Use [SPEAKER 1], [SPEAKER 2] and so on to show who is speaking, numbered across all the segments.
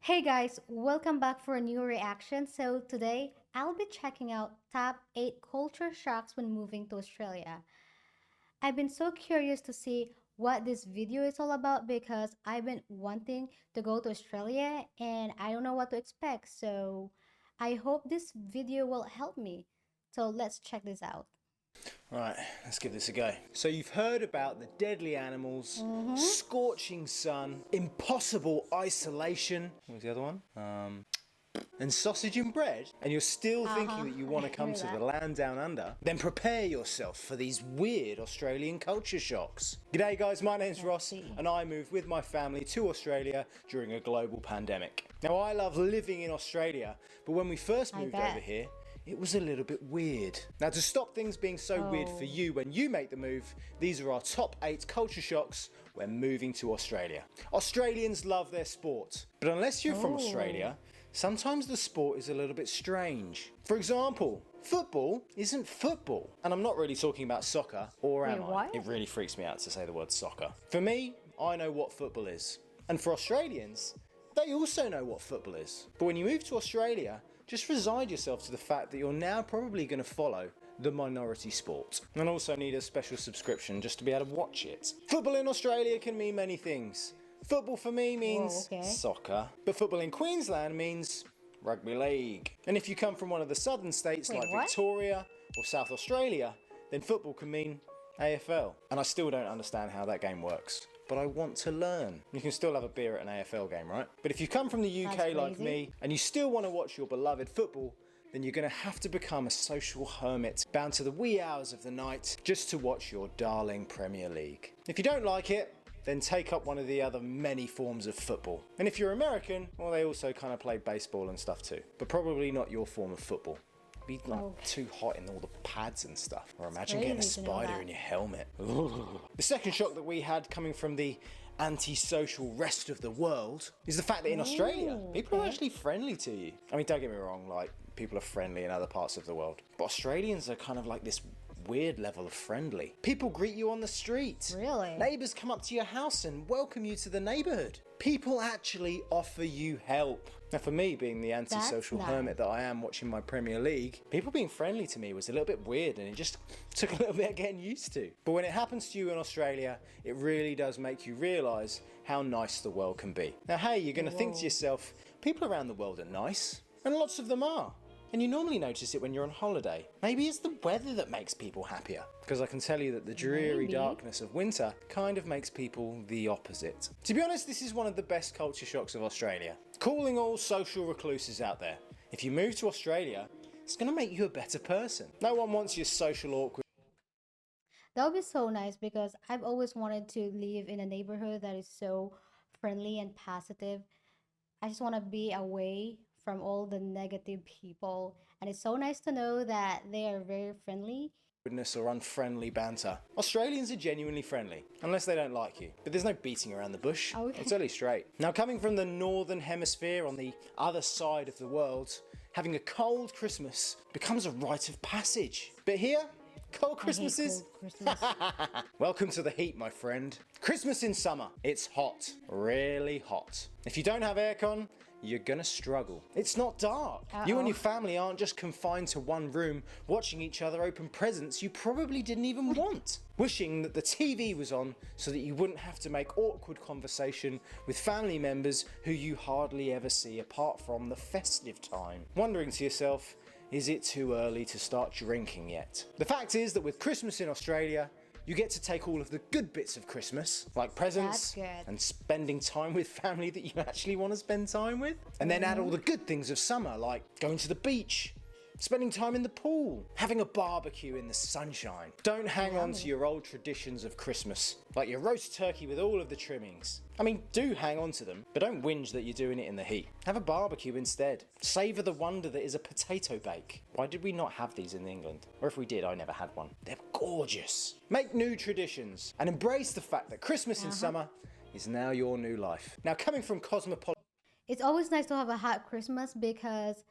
[SPEAKER 1] Hey guys, welcome back for a new reaction. So today I'll be checking out top 8 culture shocks when moving to Australia. I've been so curious to see what this video is all about because I've been wanting to go to Australia and I don't know what to expect. So I hope this video will help me. So let's check this out.
[SPEAKER 2] Right, let's give this a go. So you've heard about the deadly animals, scorching sun, impossible isolation. What was the other one? And sausage and bread, and you're still thinking that you want to
[SPEAKER 1] I
[SPEAKER 2] come
[SPEAKER 1] hear
[SPEAKER 2] to
[SPEAKER 1] that.
[SPEAKER 2] the land down under, then prepare yourself for these weird Australian culture shocks. G'day guys, my name's Ross,
[SPEAKER 1] see.
[SPEAKER 2] and I moved with my family to Australia during a global pandemic. Now I love living in Australia, but when we first moved
[SPEAKER 1] bet.
[SPEAKER 2] over here, it was a little bit weird. Now to stop things being so weird for you when you make the move, these are our top 8 culture shocks when moving to Australia. Australians love their sport, but unless you're from Australia, sometimes the sport is a little bit strange. For example, football isn't football. And I'm not really talking about soccer, or am
[SPEAKER 1] Wait,
[SPEAKER 2] I?
[SPEAKER 1] what?
[SPEAKER 2] It really freaks me out to say the word soccer. For me, I know what football is. And for Australians, they also know what football is. But when you move to Australia, just resign yourself to the fact that you're now probably going to follow the minority sport and also need a special subscription just to be able to watch it. Football in Australia can mean many things. Football for me means
[SPEAKER 1] okay.
[SPEAKER 2] soccer, but football in Queensland means rugby league. And if you come from one of the southern states
[SPEAKER 1] Wait,
[SPEAKER 2] like
[SPEAKER 1] what?
[SPEAKER 2] Victoria or South Australia, then football can mean AFL. And I still don't understand how that game works, but I want to learn. You can still have a beer at an AFL game, right? But if you come from the UK
[SPEAKER 1] That's
[SPEAKER 2] like
[SPEAKER 1] crazy.
[SPEAKER 2] me and you still want to watch your beloved football, then you're going to have to become a social hermit, bound to the wee hours of the night just to watch your darling Premier League. If you don't like it, then take up one of the other many forms of football. And if you're American, well, they also kind of play baseball and stuff too, but probably not your form of football. Be like too hot in all the pads and stuff. Or imagine getting a
[SPEAKER 1] crazy to know
[SPEAKER 2] spider
[SPEAKER 1] that.
[SPEAKER 2] in your helmet. The second shock that we had coming from the antisocial rest of the world is the fact that in Australia, people are actually friendly to you. I mean, don't get me wrong, like, people are friendly in other parts of the world. But Australians are kind of like this weird level of friendly. People greet you on the street.
[SPEAKER 1] Really?
[SPEAKER 2] Neighbours come up to your house and welcome you to the neighbourhood. People actually offer you help. Now for me, being the antisocial
[SPEAKER 1] nice.
[SPEAKER 2] hermit that I am watching my Premier League, people being friendly to me was a little bit weird and it just took a little bit of getting used to. But when it happens to you in Australia, it really does make you realise how nice the world can be. Now hey, you're going to think to yourself, people around the world are nice, and lots of them are. And you normally notice it when you're on holiday. Maybe it's the weather that makes people happier. Because I can tell you that the dreary
[SPEAKER 1] Maybe.
[SPEAKER 2] darkness of winter kind of makes people the opposite. To be honest, this is one of the best culture shocks of Australia. Calling all social recluses out there. If you move to Australia, it's going to make you a better person. No one wants your social awkward.
[SPEAKER 1] That would be so nice because I've always wanted to live in a neighborhood that is so friendly and positive. I just want to be away from all the negative people. And it's so nice to know that they are very friendly.
[SPEAKER 2] Or unfriendly banter. Australians are genuinely friendly, unless they don't like you. But there's no beating around the bush.
[SPEAKER 1] Okay.
[SPEAKER 2] It's totally straight. Now, coming from the northern hemisphere on the other side of the world, having a cold Christmas becomes a rite of passage. But here, cold Christmases?
[SPEAKER 1] Cold Christmas.
[SPEAKER 2] Welcome to the heat, my friend. Christmas in summer. It's hot. Really hot. If you don't have aircon, you're gonna struggle. It's not dark. You and your family aren't just confined to one room watching each other open presents you probably didn't even want. Wishing that the TV was on so that you wouldn't have to make awkward conversation with family members who you hardly ever see apart from the festive time. Wondering to yourself, is it too early to start drinking yet? The fact is that with Christmas in Australia, you get to take all of the good bits of Christmas, like presents
[SPEAKER 1] That's good.
[SPEAKER 2] and spending time with family that you actually want to spend time with, and then add all the good things of summer, like going to the beach, spending time in the pool, having a barbecue in the sunshine. Don't hang on to your old traditions of Christmas, like your roast turkey with all of the trimmings. I mean, do hang on to them, but don't whinge that you're doing it in the heat. Have a barbecue instead. Savour the wonder that is a potato bake. Why did we not have these in England? Or if we did, I never had one. They're gorgeous. Make new traditions and embrace the fact that Christmas in summer is now your new life. Now, coming from Cosmopolitan.
[SPEAKER 1] It's always nice to have a hot Christmas because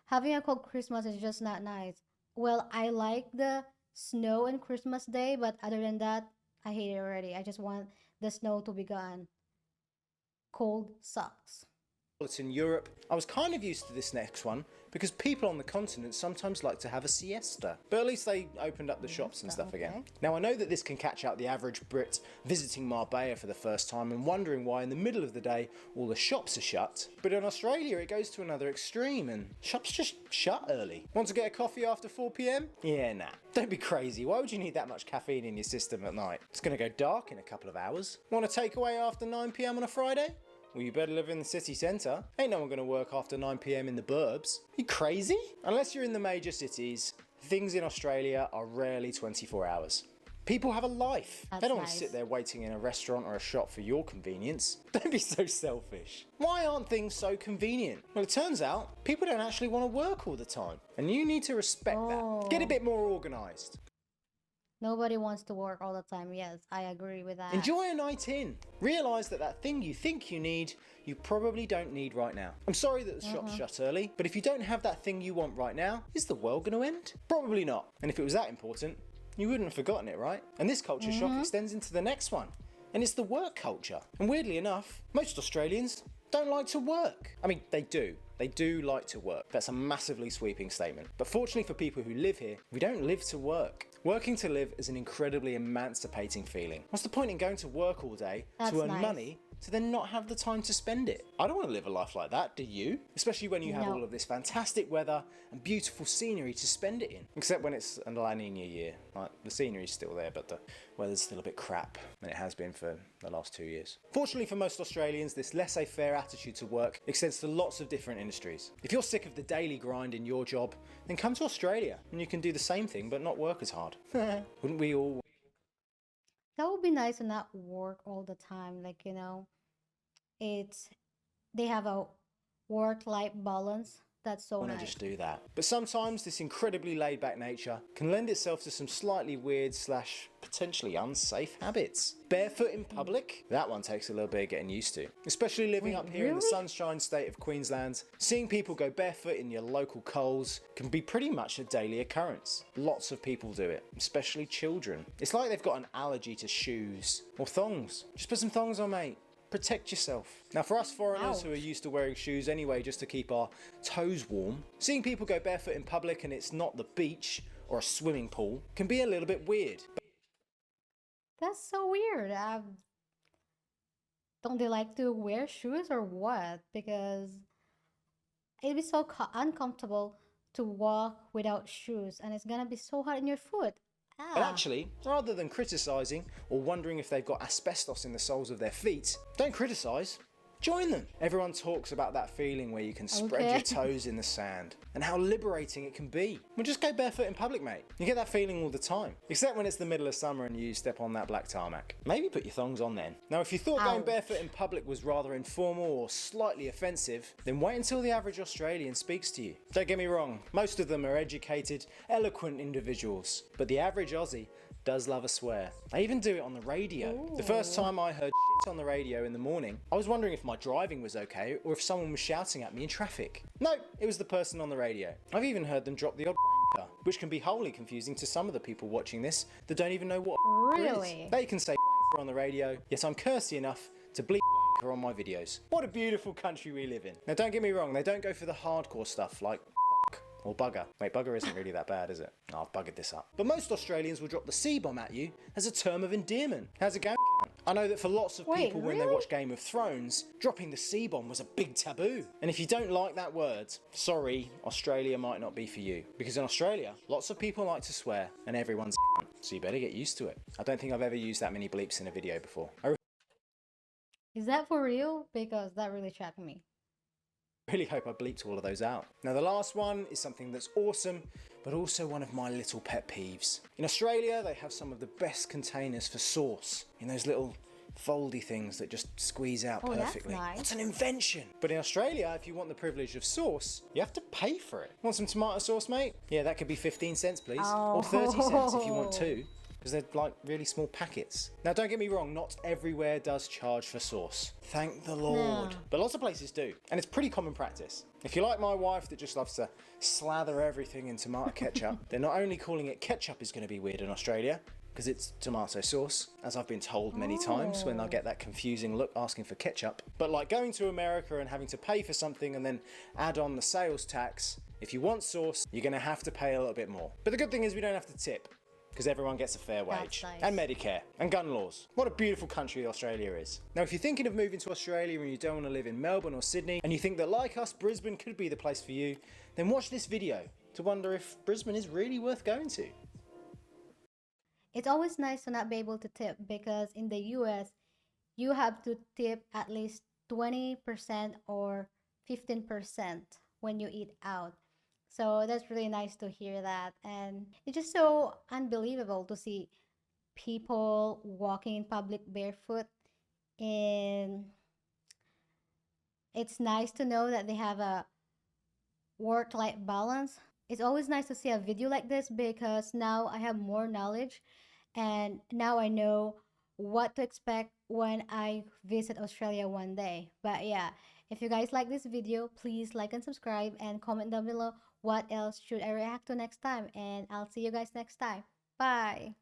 [SPEAKER 1] having a cold Christmas is just not nice. Well, I like the snow and Christmas Day, but other than that, I hate it already. I just want the snow to be gone. Cold sucks.
[SPEAKER 2] in Europe. I was kind of used to this next one because people on the continent sometimes like to have a siesta. But at least they opened up the shops and stuff again. Now I know that this can catch out the average Brit visiting Marbella for the first time and wondering why in the middle of the day all the shops are shut. But in Australia it goes to another extreme and shops just shut early. Want to get a coffee after 4 p.m? Yeah, nah. Don't be crazy. Why would you need that much caffeine in your system at night? It's going to go dark in a couple of hours. Want a takeaway after 9 p.m. on a Friday? Well, you better live in the city centre. Ain't no one going to work after 9 p.m. in the burbs. You crazy? Unless you're in the major cities, things in Australia are rarely 24 hours. People have a life. They don't want to sit there waiting in a restaurant or a shop for your convenience. Don't be so selfish. Why aren't things so convenient? Well, it turns out people don't actually want to work all the time. And you need to respect that. Get a bit more organised.
[SPEAKER 1] Nobody wants to work all the time. Yes, I agree with that.
[SPEAKER 2] Enjoy a night in. Realise that that thing you think you need, you probably don't need right now. I'm sorry that the shop's shut early, but if you don't have that thing you want right now, is the world going to end? Probably not. And if it was that important, you wouldn't have forgotten it, right? And this culture shock extends into the next one. And it's the work culture. And weirdly enough, most Australians don't like to work. I mean, they do. They do like to work. That's a massively sweeping statement. But fortunately for people who live here, we don't live to work. Working to live is an incredibly emancipating feeling. What's the point in going to work all day to earn money to then not have the time to spend it? I don't want to live a life like that, do you? Especially when you have all of this fantastic weather and beautiful scenery to spend it in. Except when it's a La Nina year. Like, the scenery's still there, but the weather's still a bit crap, and it has been for the last 2 years. Fortunately for most Australians, this laissez-faire attitude to work extends to lots of different industries. If you're sick of the daily grind in your job, then come to Australia, and you can do the same thing but not work as hard. Wouldn't we all?
[SPEAKER 1] That would be nice to not work all the time. Like, it's they have a work-life balance. That's so
[SPEAKER 2] Want to
[SPEAKER 1] nice.
[SPEAKER 2] just do that. But sometimes this incredibly laid-back nature can lend itself to some slightly weird / potentially unsafe habits. Barefoot in public? That one takes a little bit of getting used to. Especially living up here in the sunshine state of Queensland, seeing people go barefoot in your local Coles can be pretty much a daily occurrence. Lots of people do it, especially children. It's like they've got an allergy to shoes or thongs. Just put some thongs on, mate. Protect yourself. Now for us foreigners who are used to wearing shoes anyway just to keep our toes warm, seeing people go barefoot in public and it's not the beach or a swimming pool can be a little bit weird.
[SPEAKER 1] That's so weird. Don't they like to wear shoes or what? Because it'd be so uncomfortable to walk without shoes, and it's gonna be so hard in your foot.
[SPEAKER 2] But actually, rather than criticising or wondering if they've got asbestos in the soles of their feet, don't criticise. Join them. Everyone talks about that feeling where you can spread your toes in the sand and how liberating it can be. Well, just go barefoot in public, mate. You get that feeling all the time. Except when it's the middle of summer and you step on that black tarmac. Maybe put your thongs on then. Now, if you thought going barefoot in public was rather informal or slightly offensive, then wait until the average Australian speaks to you. Don't get me wrong, most of them are educated, eloquent individuals. But the average Aussie does love a swear. They even do it on the radio. The first time I heard shit on the radio in the morning, I was wondering if my driving was okay or if someone was shouting at me in traffic. No, it was the person on the radio. I've even heard them drop the odd wanker, which can be wholly confusing to some of the people watching this that don't even know what
[SPEAKER 1] Really?
[SPEAKER 2] is. They can say wanker on the radio, yet I'm cursey enough to bleep wanker on my videos. What a beautiful country we live in. Now don't get me wrong, they don't go for the hardcore stuff like or bugger. Wait, bugger isn't really that bad, is it? Oh, I've buggered this up. But most Australians will drop the C-bomb at you as a term of endearment. How's it going? I know that for lots of people when they watch Game of Thrones, dropping the C-bomb was a big taboo. And if you don't like that word, sorry, Australia might not be for you. Because in Australia, lots of people like to swear and everyone's so you better get used to it. I don't think I've ever used that many bleeps in a video before.
[SPEAKER 1] Is that for real? Because that really shocked me.
[SPEAKER 2] Really hope I bleeped all of those out. Now the last one is something that's awesome, but also one of my little pet peeves. In Australia, they have some of the best containers for sauce in those little foldy things that just squeeze out perfectly.
[SPEAKER 1] That's nice.
[SPEAKER 2] What's an invention? But in Australia, if you want the privilege of sauce, you have to pay for it. Want some tomato sauce, mate? Yeah, that could be 15 cents, please. Or 30 cents if you want two. Because they're like really small packets. Now don't get me wrong, not everywhere does charge for sauce. Thank the Lord.
[SPEAKER 1] No.
[SPEAKER 2] But lots of places do, and it's pretty common practice. If you're like my wife that just loves to slather everything in tomato ketchup, then not only calling it ketchup is going to be weird in Australia, because it's tomato sauce, as I've been told many times when they'll get that confusing look asking for ketchup. But like going to America and having to pay for something and then add on the sales tax, if you want sauce, you're going to have to pay a little bit more. But the good thing is we don't have to tip, because everyone gets a fair wage.
[SPEAKER 1] Nice.
[SPEAKER 2] And Medicare and gun laws. What a beautiful country Australia is. Now if you're thinking of moving to Australia and you don't want to live in Melbourne or Sydney, and you think that like us, Brisbane could be the place for you, then watch this video to wonder if Brisbane is really worth going to.
[SPEAKER 1] It's always nice to not be able to tip, because in the US, you have to tip at least 20% or 15% when you eat out. So that's really nice to hear that. And it's just so unbelievable to see people walking in public barefoot. And it's nice to know that they have a work-life balance. It's always nice to see a video like this, because now I have more knowledge and now I know what to expect when I visit Australia one day. But yeah, if you guys like this video, please like and subscribe and comment down below what else should I react to next time, and I'll see you guys next time. Bye.